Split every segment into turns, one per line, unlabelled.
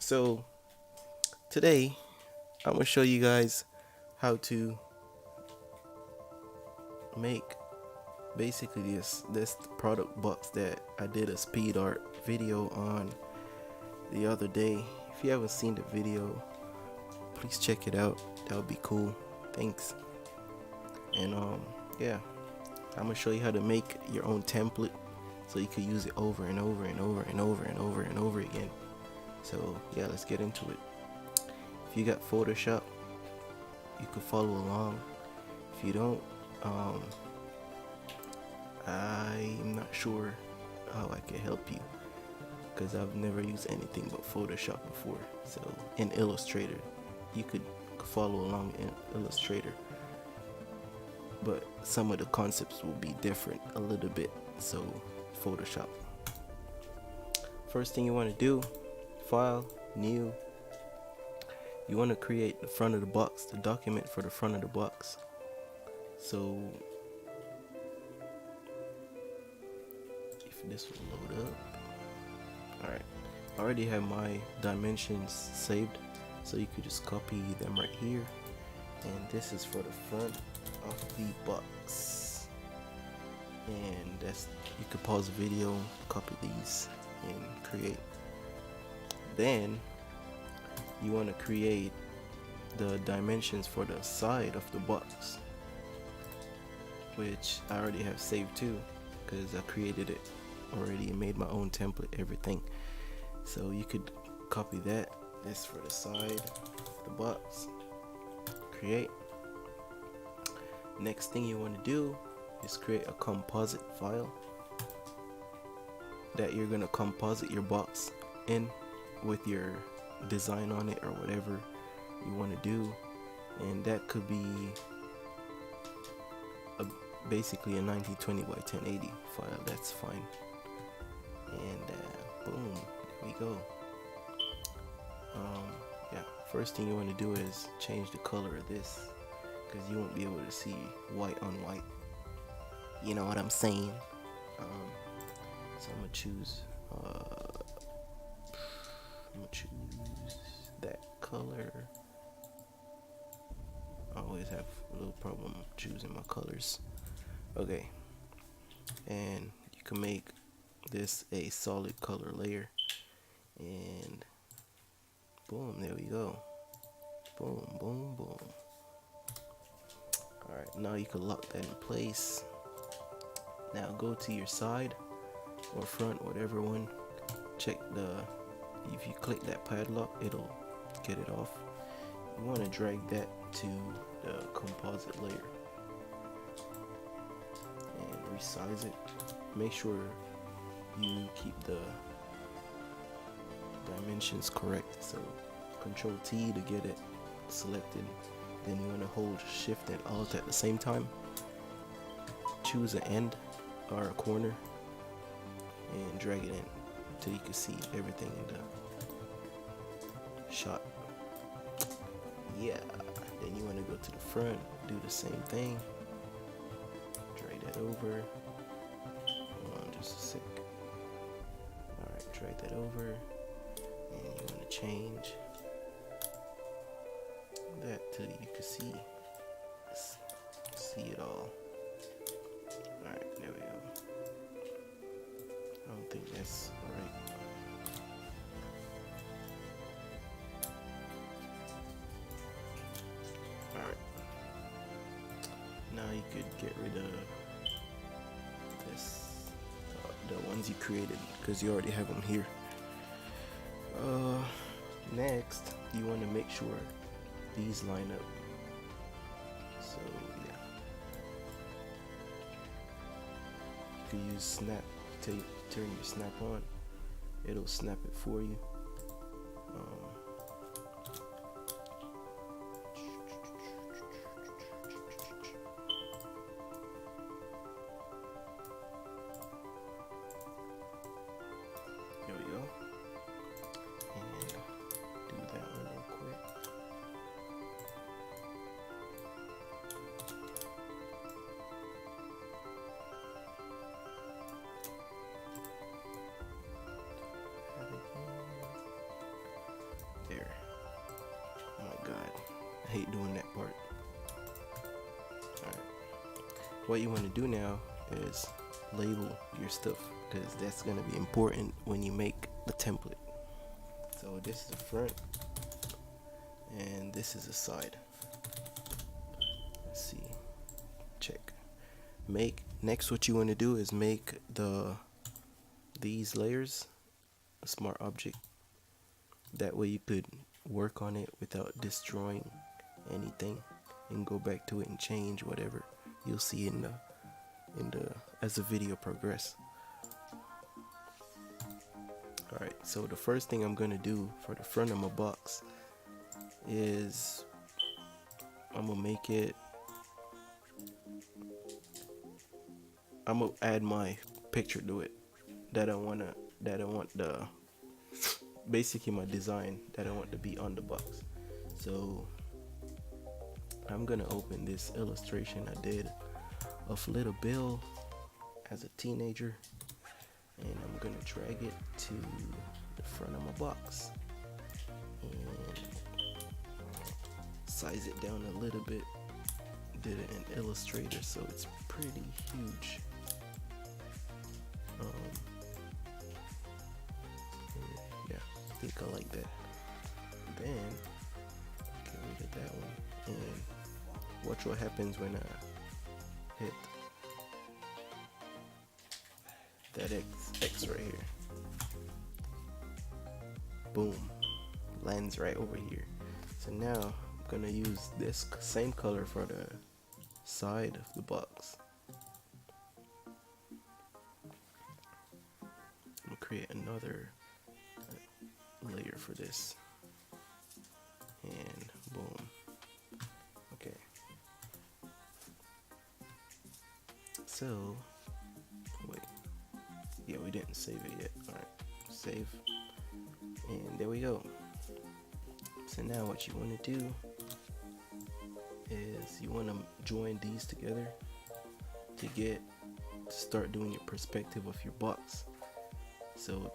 So today I'm gonna show you guys how to make basically this product box that I did a speed art video on the other day. If you haven't seen the video, please check it out. That would be cool. Thanks. And yeah, I'm gonna show you how to make your own template so you can use it over and over and over and over and over and over again. So yeah, let's get into it. If you got Photoshop, you can follow along. If you don't, I'm not sure how I can help you because I've never used anything but Photoshop before. So in Illustrator, you could follow along in Illustrator, but some of the concepts will be different a little bit. So Photoshop. First thing you want to do, File, New. You want to create the front of the box, the document for the front of the box. So if this will load up. Alright, I already have my dimensions saved, so you could just copy them right here. And this is for the front of the box. And that's, you could pause the video, copy these, and create. Then you want to create the dimensions for the side of the box, which I already have saved too because I created it already and made my own template, everything. So you could copy that. This for the side of the box. Create. Next thing you want to do is create a composite file that you're gonna composite your box in with your design on it or whatever you want to do, and that could be basically a 1920 by 1080 file. That's fine. And boom, there we go. Yeah, first thing you want to do is change the color of this because you won't be able to see white on white. You know what I'm saying? So I'm gonna choose that color. I always have a little problem choosing my colors. Okay, and you can make this a solid color layer, and boom, there we go. Boom, boom, boom. Alright, now you can lock that in place. Now go to your side or front, whatever one. Check if you click that padlock, it'll get it off. You want to drag that to the composite layer and resize it. Make sure you keep the dimensions correct. So Control T to get it selected. Then you want to hold Shift and Alt at the same time. Choose an end or a corner and drag it in till you can see everything in the shot. Yeah, then you want to go to the front, do the same thing, drag that over. Hold on just a sec. Alright, drag that over, and you want to change that till you can see it all. Alright, there we go. I don't think that's alright. Alright. Now you could get rid of this, the ones you created, because you already have them here. Next, you want to make sure these line up. So yeah, you can use snap. Turn your snap on, it'll snap it for you. There we go. And do that one real quick. There. Oh my god, I hate doing that part. Alright, what you want to do now is label your stuff, because that's going to be important when you make the template. So this is the front and this is the side. Let's see, check. Next what you want to do is make these layers a smart object. That way you could work on it without destroying anything and go back to it and change whatever you'll see in the as the video progress. Alright, so the first thing I'm gonna do for the front of my box is I'm gonna add my picture to it that I want the basically my design that I want to be on the box. So I'm gonna open this illustration I did of Little Bill as a teenager, and I'm gonna drag it to the front of my box and size it down a little bit. Did it in Illustrator, so it's pretty huge. Yeah, I think I like that. Then get rid of that one and watch what happens when I hit that X right here. Boom, lands right over here. So now I'm gonna use this same color for the side of the box. I'm gonna create another layer for this, and boom. Okay, so wait, yeah, we didn't save it yet. Alright, save, and there we go. So now what you want to do is you want to join these together to start doing your perspective of your box. So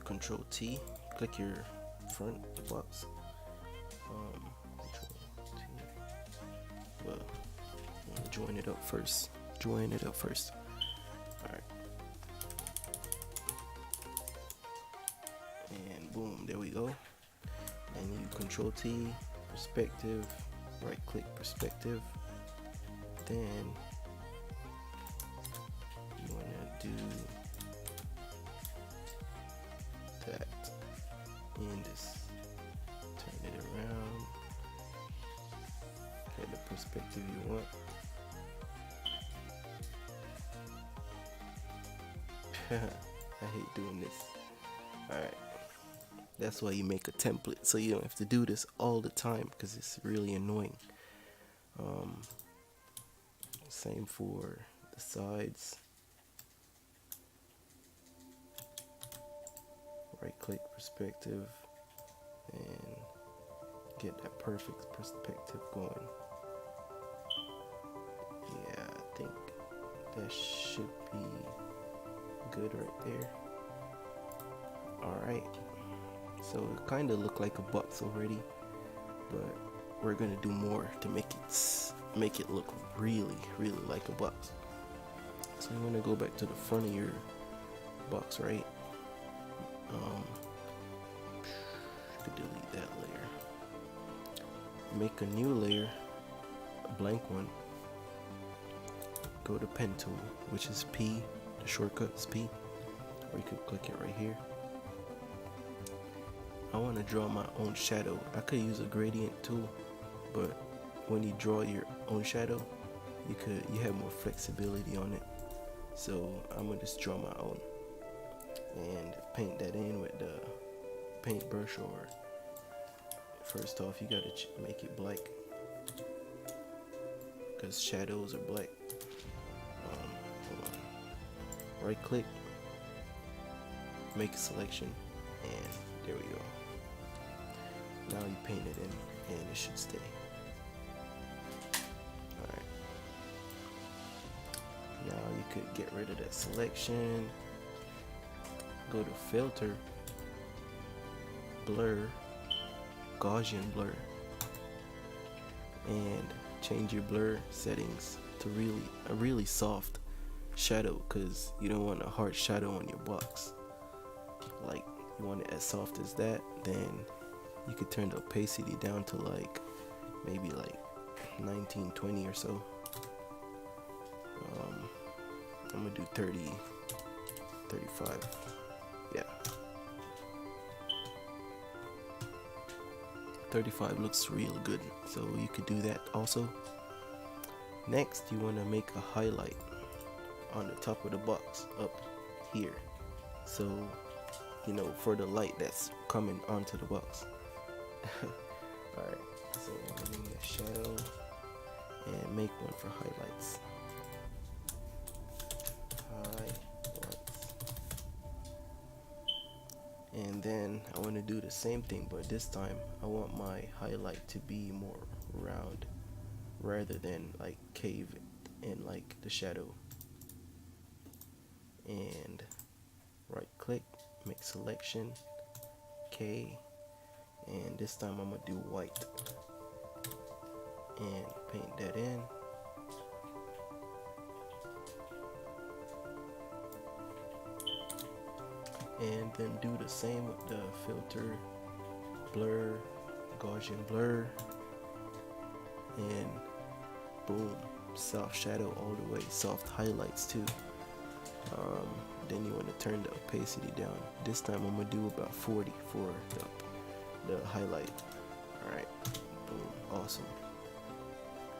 Control T, click your front of the box. Control T. Well, you want to join it up first. Alright. And boom, there we go. And you Control T, perspective, right click perspective. Then you want to do that and just turn it around. Get the perspective you want. I hate doing this. Alright, that's why you make a template, so you don't have to do this all the time, because it's really annoying. Same for the sides. Right click perspective and get that perfect perspective going. Yeah, I think that should be good right there. Alright, so it kind of look like a box already, but we're gonna do more to make it look really like a box. So I'm gonna go back to the front of your box, right? You could delete that layer. Make a new layer, a blank one. Go to pen tool, which is P. The shortcut is P. Or you could click it right here. I want to draw my own shadow. I could use a gradient tool, but when you draw your own shadow, you have more flexibility on it. So I'm gonna just draw my own and paint that in with the paintbrush. Or first off, you gotta make it black, because shadows are black. Hold on. Right click, make a selection, and there we go. Now you paint it in and it should stay. Alright. Now you could get rid of that selection. Go to filter blur, Gaussian blur, and change your blur settings to a really soft shadow, because you don't want a hard shadow on your box. Like, you want it as soft as that. Then you could turn the opacity down to like maybe like 1920 or so. I'm gonna do 30, 35. Yeah, 35 looks real good, so you could do that also. Next, you want to make a highlight on the top of the box up here, so you know, for the light that's coming onto the box. Alright, so I'm gonna make a shadow and make one for highlights. And then I want to do the same thing, but this time I want my highlight to be more round rather than like caved in like the shadow. And right click, make selection, K, and this time I'm gonna do white and paint that in. And then do the same with the filter, blur, Gaussian blur, and boom, soft shadow all the way, soft highlights too. Then you want to turn the opacity down. This time I'm gonna do about 40 for the highlight. Alright, boom, awesome.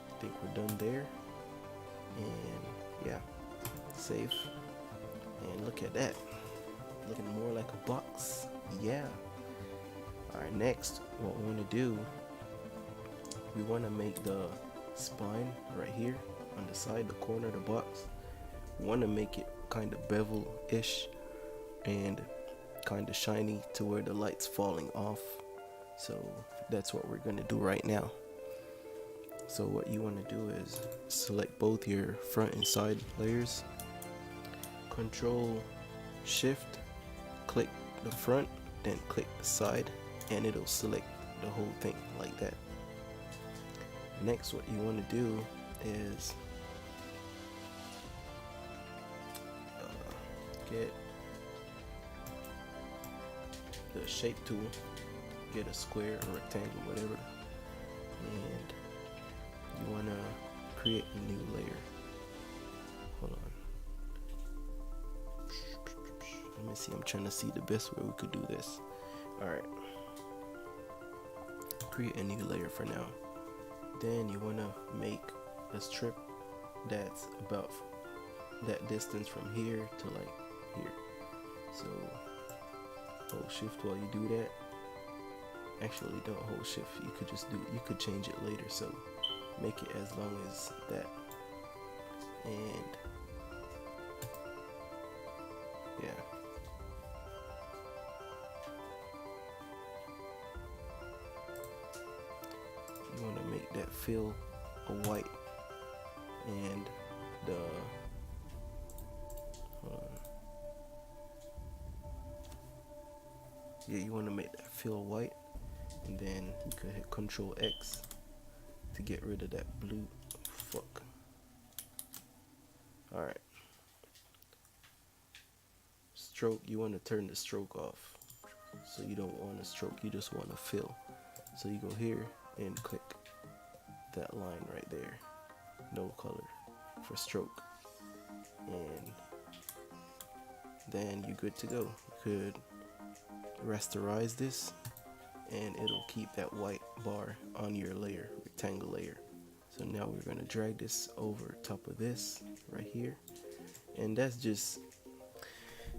I think we're done there. And yeah, save. And look at that. Looking more like a box. Yeah. Alright, next what we want to do, we want to make the spine right here on the side, the corner of the box. We want to make it kind of bevel-ish and kind of shiny to where the light's falling off. So that's what we're going to do right now. So what you want to do is select both your front and side layers, Control Shift, click the front, then click the side, and it'll select the whole thing like that. Next, what you want to do is get the shape tool, get a square, a rectangle, whatever, and you want to create a new layer. Hold on. Let me see, I'm trying to see the best way we could do this. Alright. Create a new layer for now. Then you want to make a strip that's about that distance from here to like here. So hold shift while you do that. Actually, don't hold shift. You could just you could change it later. So make it as long as that. And yeah. You want to make that fill a white, and the yeah, you want to make that fill white, and then you could hit Control X to get rid of that blue. Fuck. Alright. Stroke, you want to turn the stroke off. So you don't want a stroke, you just want to fill. So you go here and click that line right there, no color, for stroke, and then you're good to go. You could rasterize this and it'll keep that white bar on your layer, rectangle layer. So now we're going to drag this over top of this right here, and that's just,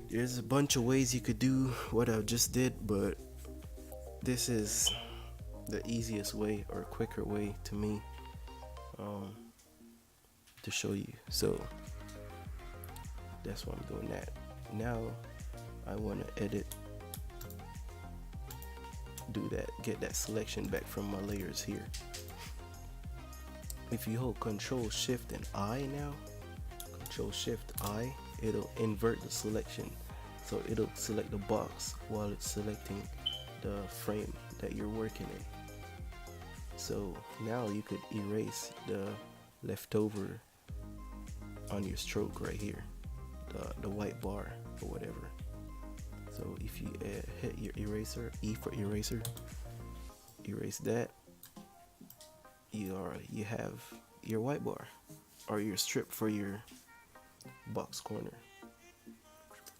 there's a bunch of ways you could do what I just did, but this is the easiest way or quicker way to me to show you. So that's why I'm doing that. Now I want to edit, do that, get that selection back from my layers here. If you hold Control Shift and I now, Control Shift I, it'll invert the selection. So it'll select the box while it's selecting the frame that you're working in. So now you could erase the leftover on your stroke right here, the white bar or whatever. So if you hit your eraser, E for eraser, erase that, you have your white bar or your strip for your box corner.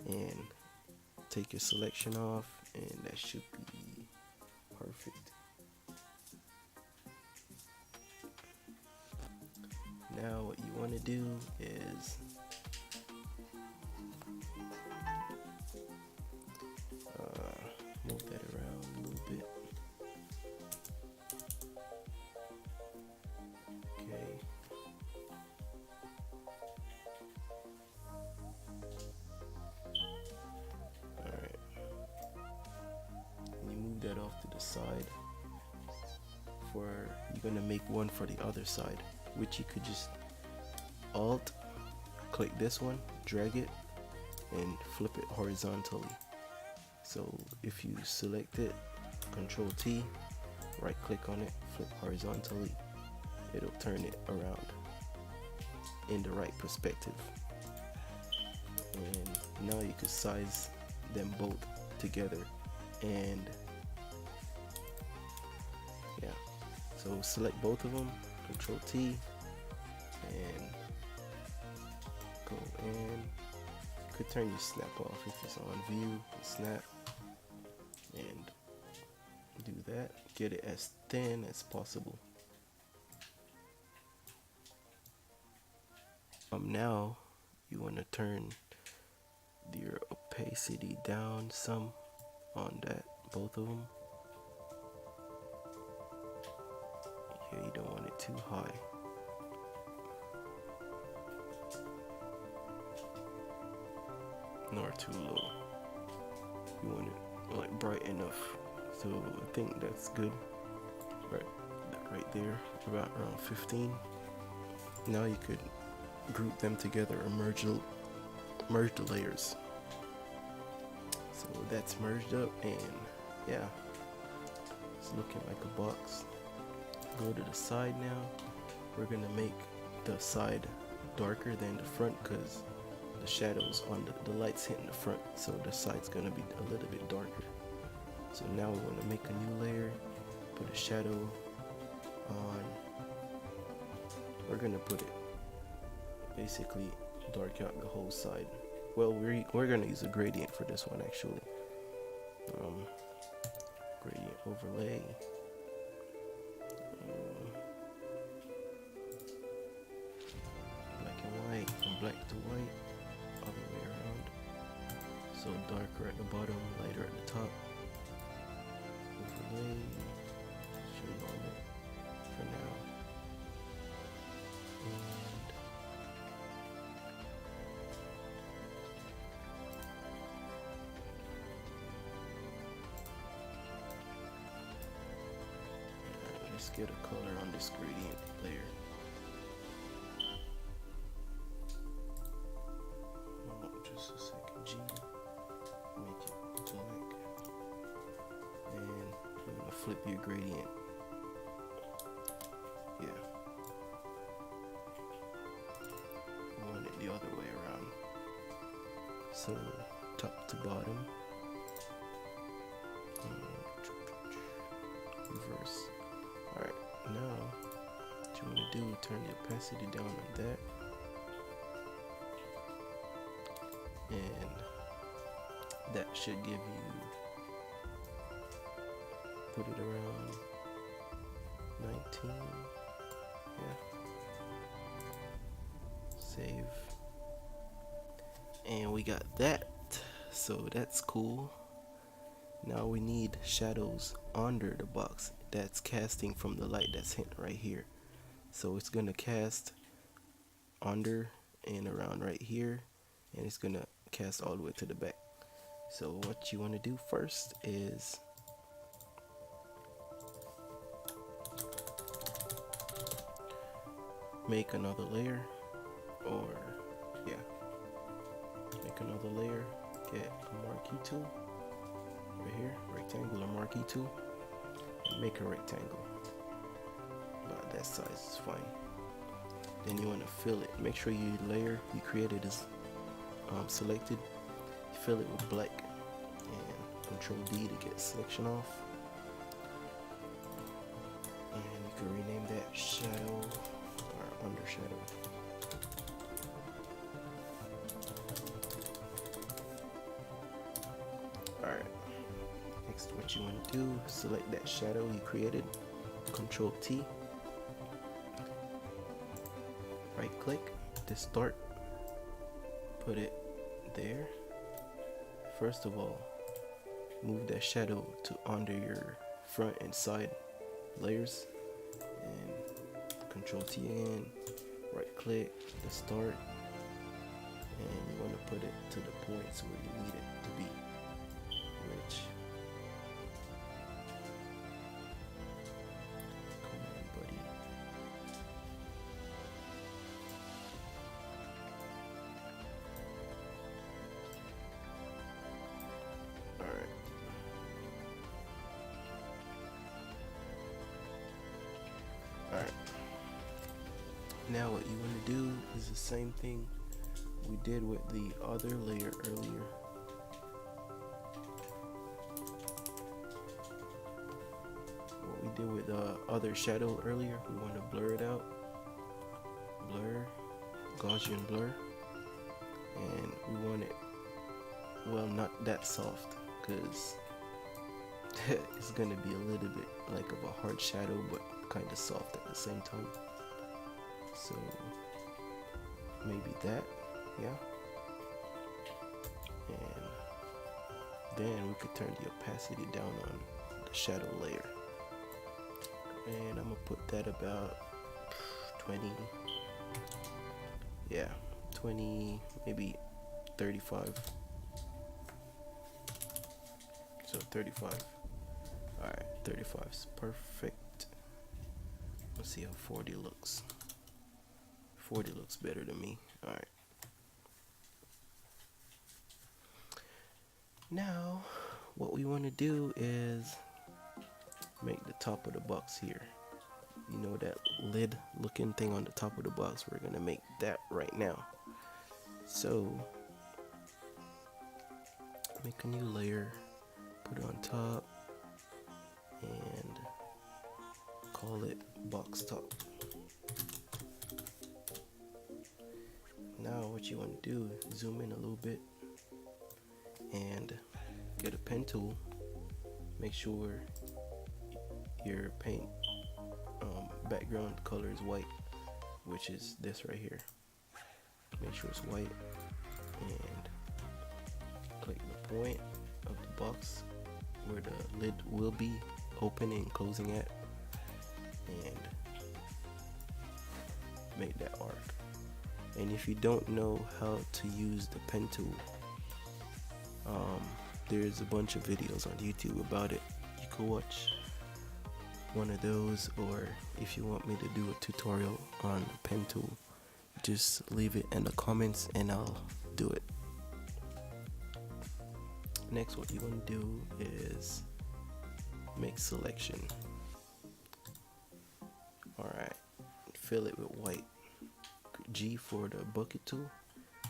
And take your selection off, and that should be perfect. Now what you want to do is move that around a little bit. Okay. Alright. You move that off to the side. You're gonna make one for the other side, which you could just Alt, click this one, drag it, and flip it horizontally. So if you select it, Control T, right click on it, flip horizontally, it'll turn it around in the right perspective. And now you can size them both together, and yeah, so select both of them, Control T, and go in. You could turn your snap off if it's on view, snap, and do that. Get it as thin as possible. Now you want to turn your opacity down some on that, both of them. Yeah, you don't want it too high. Nor too low. You want it like bright enough. So I think that's good. Right there, about around 15. Now you could group them together or merge the layers. So that's merged up, and yeah, it's looking like a box. Go to the side now. We're gonna make the side darker than the front because the shadows on the lights hitting the front, so the side's gonna be a little bit darker. So now we want to make a new layer, put a shadow on. We're gonna put it basically dark out the whole side. Well, we're gonna use a gradient for this one actually. Gradient overlay. Black and white, from black to white, all the way around. So darker at the bottom, lighter at the top. Overlay. Show on it for now. And let's get a color on this gradient layer. Just a second, G. Make it black. And you're gonna flip your gradient. Yeah. You want it the other way around. So top to bottom. Reverse. Alright, now what you want to do, turn the opacity down on that. And that should give you, put it around 19. Yeah. Save. And we got that. So that's cool. Now we need shadows under the box that's casting from the light that's hitting right here. So it's gonna cast under and around right here, and it's gonna cast all the way to the back. So what you want to do first is make another layer, or yeah, make another layer, get a marquee tool right here, right rectangular marquee tool and make a rectangle. About that size is fine. Then you want to fill it. Make sure your layer you created is selected. Fill it with black and Control D to get selection off. And you can rename that shadow or under shadow. Alright. Next, what you want to do, select that shadow you created. Control T. Right click, distort, put it there. First of all, move that shadow to under your front and side layers, and Control T again, right click, distort, and you want to put it to the points where you need it to be, which, come on buddy. Alright. Now what you want to do is the same thing we did with the other layer earlier. What we did with the other shadow earlier, we want to blur it out. Blur, Gaussian blur. And we want it, well, not that soft, because it's gonna be a little bit like of a hard shadow, but kind of soft at the same time. So maybe that, yeah. And then we could turn the opacity down on the shadow layer. And I'm gonna put that about 20, yeah, 20, maybe 35. So 35. Alright, 35 is perfect. Let's see how 40 looks. 40 looks better to me. Alright. Now, what we want to do is make the top of the box here. You know that lid looking thing on the top of the box? We're going to make that right now. So, make a new layer, put it on top, and call it box top. Now what you want to do is zoom in a little bit and get a pen tool. Make sure your paint background color is white, which is this right here. Make sure it's white, and click the point of the box where the lid will be opening and closing at, and make that arc. And if you don't know how to use the pen tool, there's a bunch of videos on YouTube about it. You can watch one of those, or if you want me to do a tutorial on the pen tool, just leave it in the comments and I'll do it. Next, what you want to do is make selection. Alright, fill it with white. G for the bucket tool,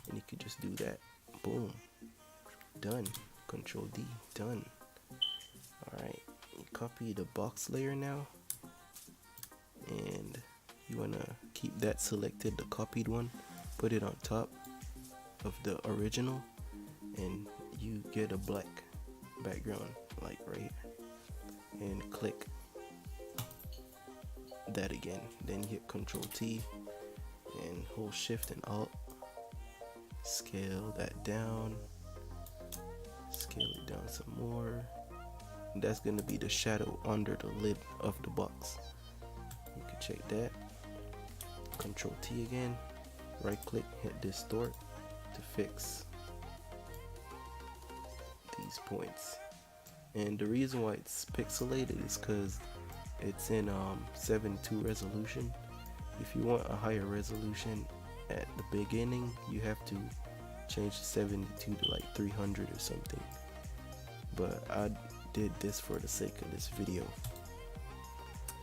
and you could just do that. Boom, done. Control D, done. Alright, you copy the box layer now, and you want to keep that selected, the copied one, put it on top of the original, and you get a black background like right here, and click that again. Then hit Control T and hold Shift and Alt, scale that down, scale it down some more. And that's gonna be the shadow under the lid of the box. You can check that. Control T again, right click, hit distort to fix these points. And the reason why it's pixelated is because it's in 7:2 resolution. If you want a higher resolution at the beginning, you have to change the 72 to like 300 or something. But I did this for the sake of this video.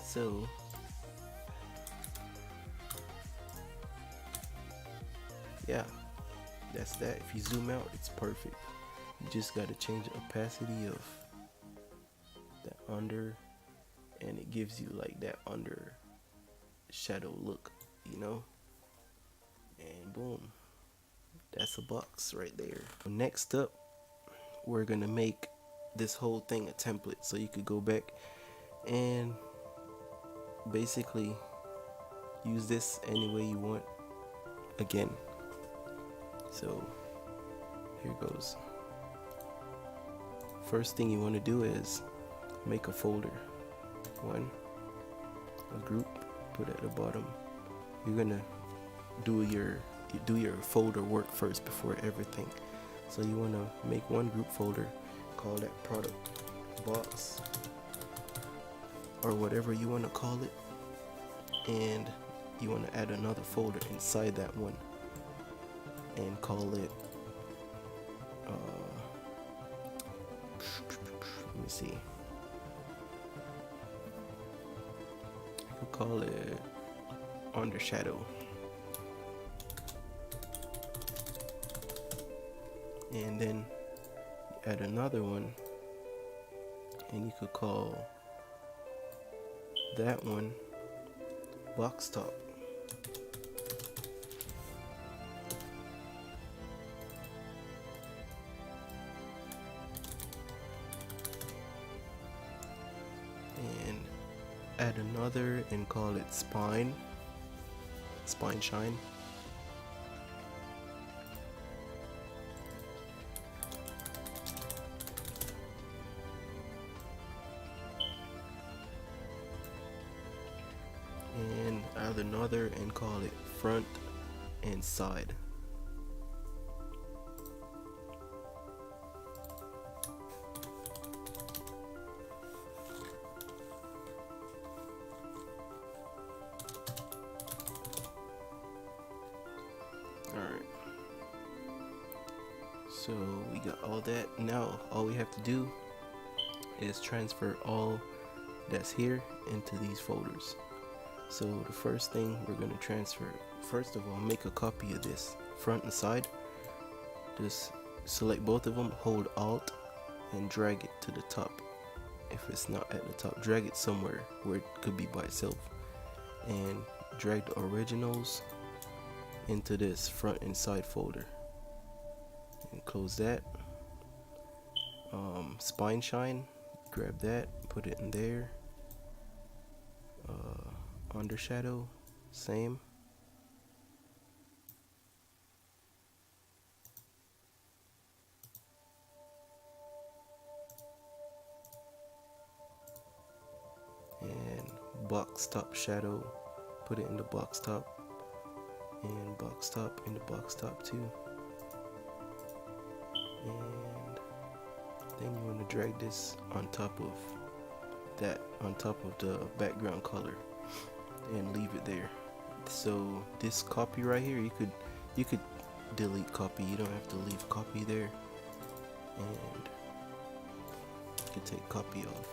So yeah, that's that. If you zoom out, it's perfect. You just got to change the opacity of that under, and it gives you like that under shadow look, you know. And boom, that's a box right there. Next up, we're gonna make this whole thing a template, so you could go back and basically use this any way you want again. So here goes. First thing you want to do is make a folder. A group, put at the bottom. You're gonna do your folder work first before everything. So you want to make one group folder, call that product box or whatever you want to call it, and you want to add another folder inside that one and call it let me see, I could call it undershadow, and then you add another one and you could call that one box top. And add another and call it spine shine. And add another and call it front and side. Alright, so we got all that. Now all we have to do is transfer all that's here into these folders. So the first thing we're going to transfer, first of all, make a copy of this front and side. Just select both of them, hold Alt and drag it to the top. If it's not at the top, drag it somewhere where it could be by itself, and drag the originals into this front and side folder and close that. Spine shine, grab that, put it in there. Undershadow, same. And box top shadow, put it in the box top, and box top in the box top too. And then you want to drag this on top of that, on top of the background color, and leave it there. So this copy right here, you could delete copy, you don't have to leave copy there, and you can take copy off.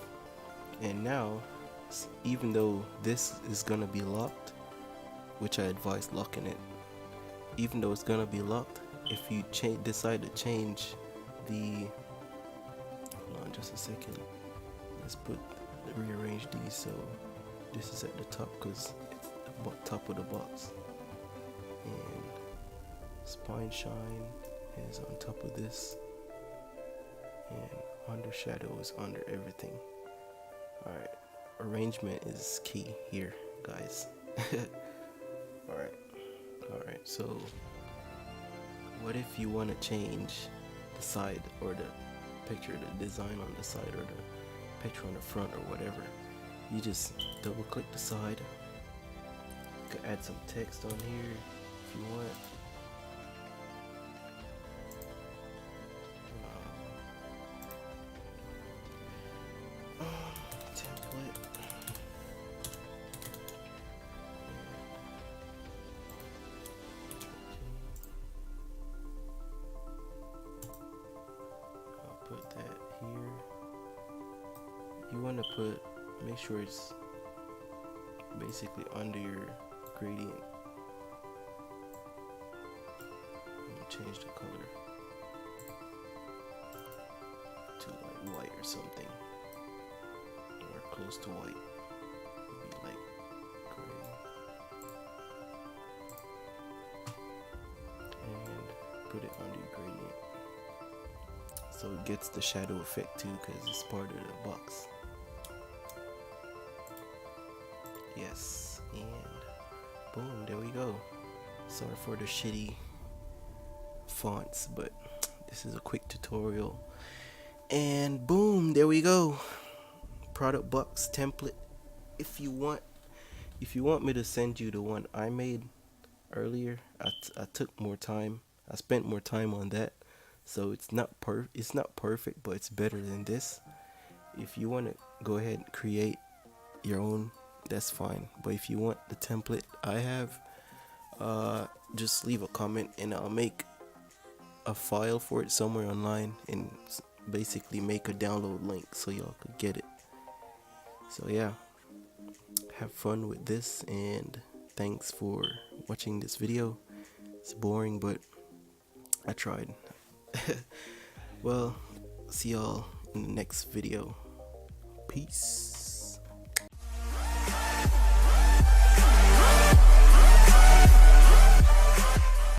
And now, even though this is gonna be locked, which I advise locking it, even though it's gonna be locked, if you decide to change the, hold on just a second, let's rearrange these so this is at the top because it's the top of the box, and spine shine is on top of this, and under shadow is under everything. Alright, arrangement is key here, guys. Alright, so what if you want to change the side or the picture, the design on the side, or the picture on the front, or whatever? You just double click the side. You can add some text on here if you want. Template. I'll put that here. you want to make sure it's basically under your gradient. Change the color to like white or something, or close to white. Maybe like gray, and put it under your gradient so it gets the shadow effect too, because it's part of the box. Yes, and boom, there we go. Sorry for the shitty fonts, but this is a quick tutorial, and boom, there we go. Product box template. If you want me to send you the one I made earlier, I took more time. I spent more time on that, so it's not perfect, but it's better than this. If you want to go ahead and create your own, that's fine. But if you want the template I have, just leave a comment and I'll make a file for it somewhere online and basically make a download link so y'all could get it. So yeah, have fun with this, and thanks for watching this video. It's boring, but I tried. Well, see y'all in the next video. Peace.